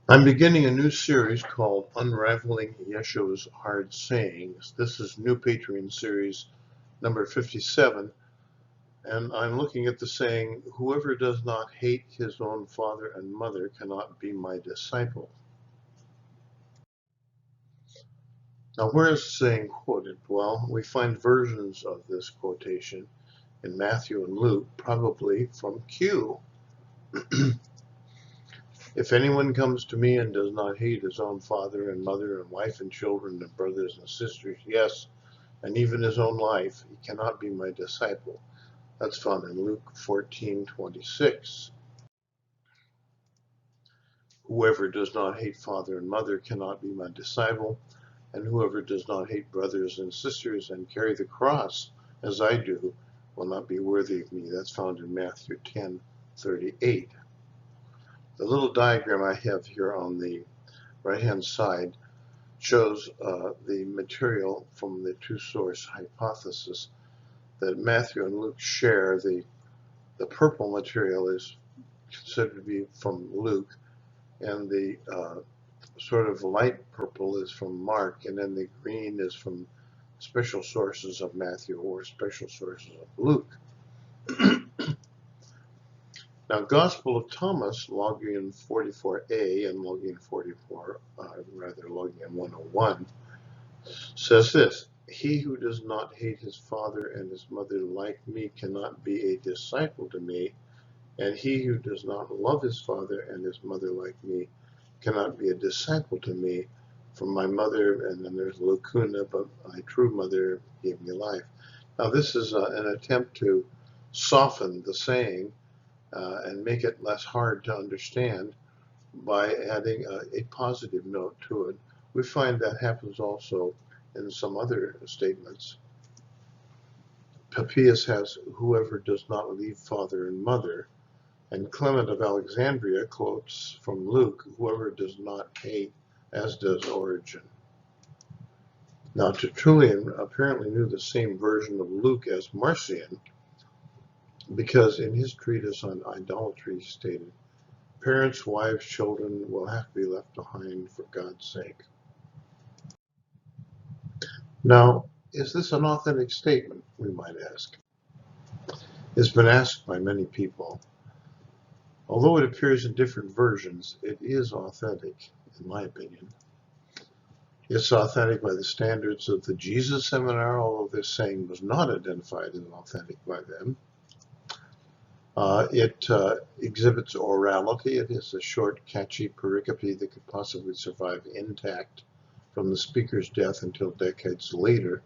I'm beginning a new series called Unraveling Yeshua's Hard Sayings. This is New Patreon series number 57, and I'm looking at the saying, "Whoever does not hate his own father and mother cannot be my disciple." Now, where is the saying quoted? Well, we find versions of this quotation in Matthew and Luke, probably from Q. If anyone comes to me and does not hate his own father and mother and wife and children and brothers and sisters, yes, and even his own life, he cannot be my disciple. That's found in Luke 14:26. Whoever does not hate father and mother cannot be my disciple, and whoever does not hate brothers and sisters and carry the cross as I do will not be worthy of me. That's found in Matthew 10:38. The little diagram I have here on the right-hand side shows the material from the two-source hypothesis that Matthew and Luke share. The purple material is considered to be from Luke, and the sort of light purple is from Mark, and then the green is from special sources of Matthew or special sources of Luke. Now, Gospel of Thomas, Login 44a and Login 101, says this: "He who does not hate his father and his mother like me cannot be a disciple to me, and he who does not love his father and his mother like me cannot be a disciple to me. From my mother," and then there's lacuna, "but my true mother gave me life." Now, this is an attempt to soften the saying and make it less hard to understand by adding a positive note to it. We find that happens also in some other statements. Papias has, "Whoever does not leave father and mother," and Clement of Alexandria quotes from Luke, "Whoever does not hate, as does Origen." Now, Tertullian apparently knew the same version of Luke as Marcion, because in his treatise on idolatry he stated, "Parents, wives, children will have to be left behind for God's sake." Now, is this an authentic statement, we might ask? It's been asked by many people. Although it appears in different versions, it is authentic, in my opinion. It's authentic by the standards of the Jesus Seminar, although this saying was not identified as authentic by them. It exhibits orality. It is a short, catchy pericope that could possibly survive intact from the speaker's death until decades later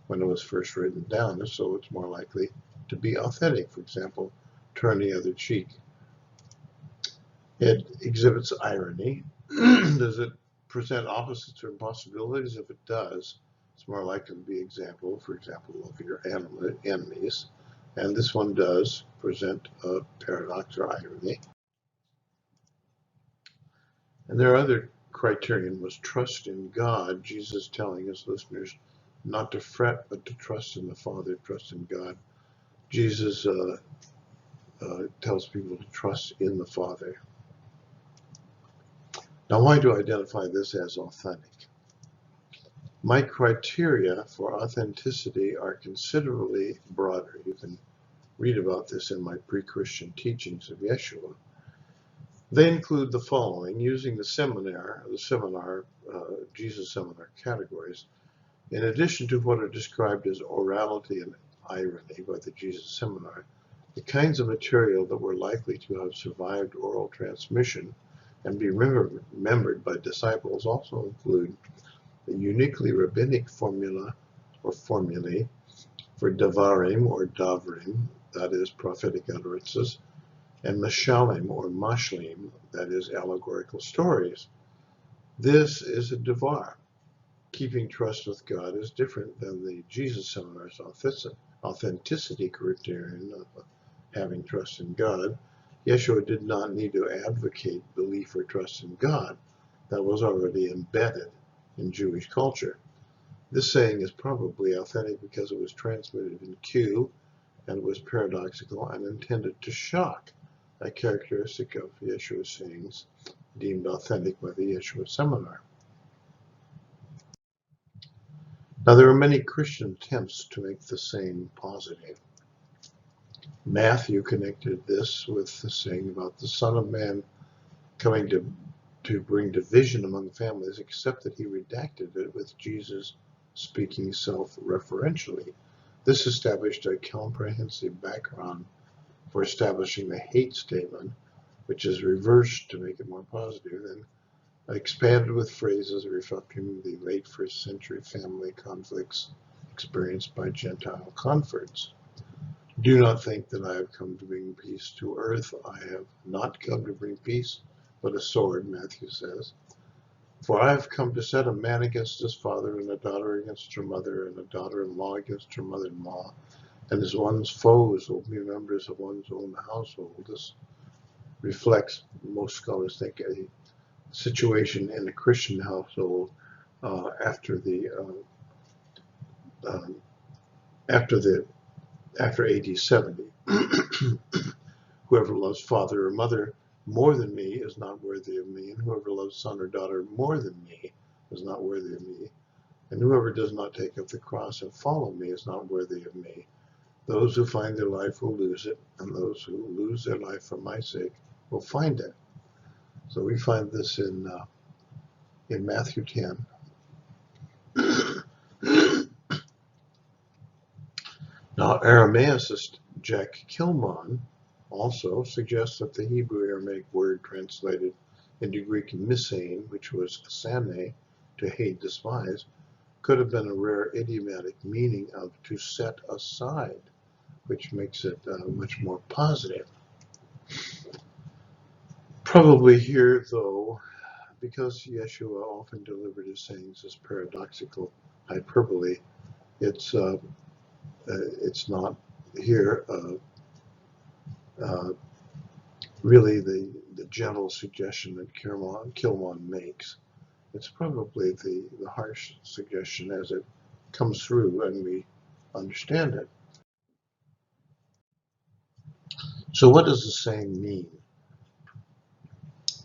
when it was first written down, so it's more likely to be authentic. For example, "Turn the other cheek." It exhibits irony. Does it present opposites or possibilities? If it does, it's more likely to be example, for example, love your enemies. And this one does present a paradox or irony. And their other criterion was trust in God, Jesus telling his listeners not to fret, but to trust in the Father, trust in God. Jesus tells people to trust in the Father. Now, why do I identify this as authentic? My criteria for authenticity are considerably broader. You can read about this in my pre-Christian teachings of Yeshua. They include the following: using the Jesus Seminar categories, in addition to what are described as orality and irony by the Jesus Seminar, the kinds of material that were likely to have survived oral transmission and be remembered by disciples also include the uniquely rabbinic formula or formulae for Devarim or Davrim, that is, prophetic utterances, and Mashalim or Mashlim, that is, allegorical stories. This is a Devar. Keeping trust with God is different than the Jesus Seminar's authenticity criterion of having trust in God. Yeshua did not need to advocate belief or trust in God. That was already embedded in Jewish culture. This saying is probably authentic because it was transmitted in Q and was paradoxical and intended to shock, a characteristic of Yeshua's sayings deemed authentic by the Yeshua Seminar. Now, there are many Christian attempts to make the saying positive. Matthew connected this with the saying about the Son of Man coming to bring division among families, except that he redacted it with Jesus speaking self-referentially. This established a comprehensive background for establishing the hate statement, which is reversed to make it more positive, and expanded with phrases reflecting the late first century family conflicts experienced by Gentile converts. Do not think that I have come to bring peace to earth. I have not come to bring peace, but a sword, Matthew says. For I have come to set a man against his father, and a daughter against her mother, and a daughter-in-law against her mother-in-law. And as one's foes will be members of one's own household. This reflects, most scholars think, a situation in a Christian household after AD 70. Whoever loves father or mother more than me is not worthy of me, and whoever loves son or daughter more than me is not worthy of me, and whoever does not take up the cross and follow me is not worthy of me. Those who find their life will lose it, and those who lose their life for my sake will find it. So we find this in Matthew 10. Now, Aramaicist Jack Kilman also suggests that the Hebrew Aramaic word translated into Greek misane, which was asane, to hate, despise, could have been a rare idiomatic meaning of to set aside, which makes it much more positive. Probably here, though, because Yeshua often delivered his sayings as paradoxical hyperbole, it's not here really the gentle suggestion that Kilman makes. It's probably the harsh suggestion as it comes through and we understand it. So what does the saying mean?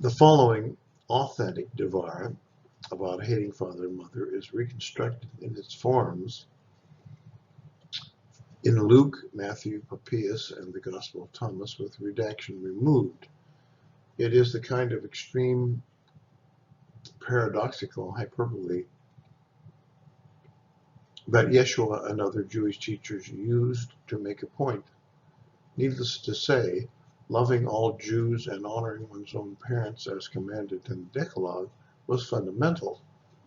The following authentic Devar about hating father and mother is reconstructed in its forms in Luke, Matthew, Papias, and the Gospel of Thomas with redaction removed. It is the kind of extreme paradoxical hyperbole that Yeshua and other Jewish teachers used to make a point. Needless to say, loving all Jews and honoring one's own parents as commanded in the Decalogue was fundamental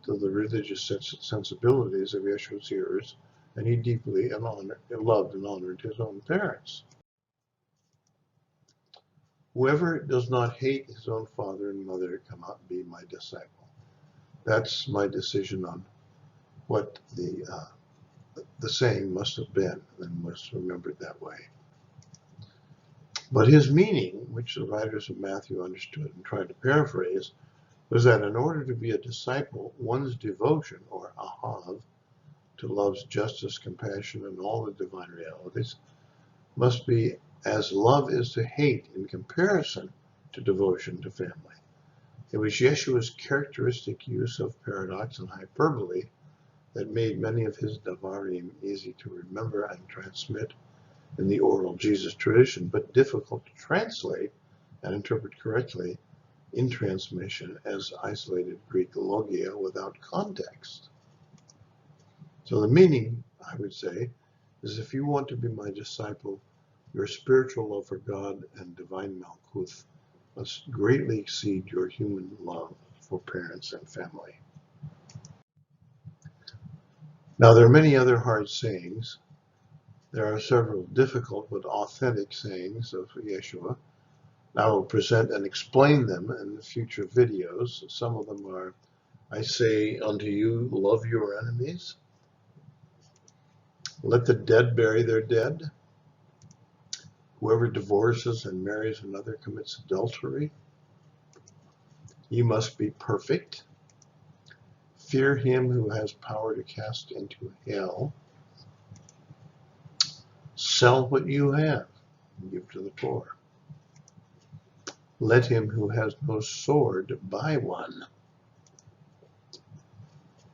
to the religious sensibilities of Yeshua's hearers, and he deeply loved and honored his own parents. Whoever does not hate his own father and mother cannot be my disciple. That's my decision on what the saying must have been and was remembered that way. But his meaning, which the writers of Matthew understood and tried to paraphrase, was that in order to be a disciple, one's devotion, or ahav, to love's justice, compassion, and all the divine realities, must be as love is to hate in comparison to devotion to family. It was Yeshua's characteristic use of paradox and hyperbole that made many of his Devarim easy to remember and transmit in the oral Jesus tradition, but difficult to translate and interpret correctly in transmission as isolated Greek logia without context. So the meaning, I would say, is if you want to be my disciple, your spiritual love for God and divine Malkuth must greatly exceed your human love for parents and family. Now, there are many other hard sayings. There are several difficult but authentic sayings of Yeshua. I will present and explain them in the future videos. Some of them are, I say unto you, love your enemies. Let the dead bury their dead. Whoever divorces and marries another commits adultery. You must be perfect. Fear him who has power to cast into hell. Sell what you have and give to the poor. Let him who has no sword buy one.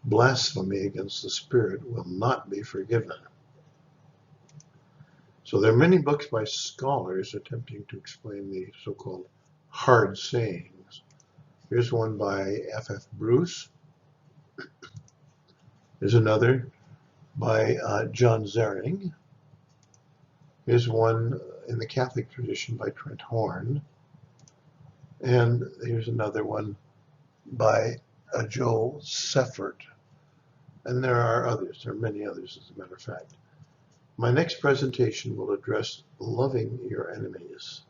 Blasphemy against the Spirit will not be forgiven. So there are many books by scholars attempting to explain the so-called hard sayings. Here's one by F.F. Bruce. Here's another by John Zering. Here's one in the Catholic tradition by Trent Horn. And here's another one by Joel Seffert. And there are others. There are many others, as a matter of fact. My next presentation will address loving your enemies.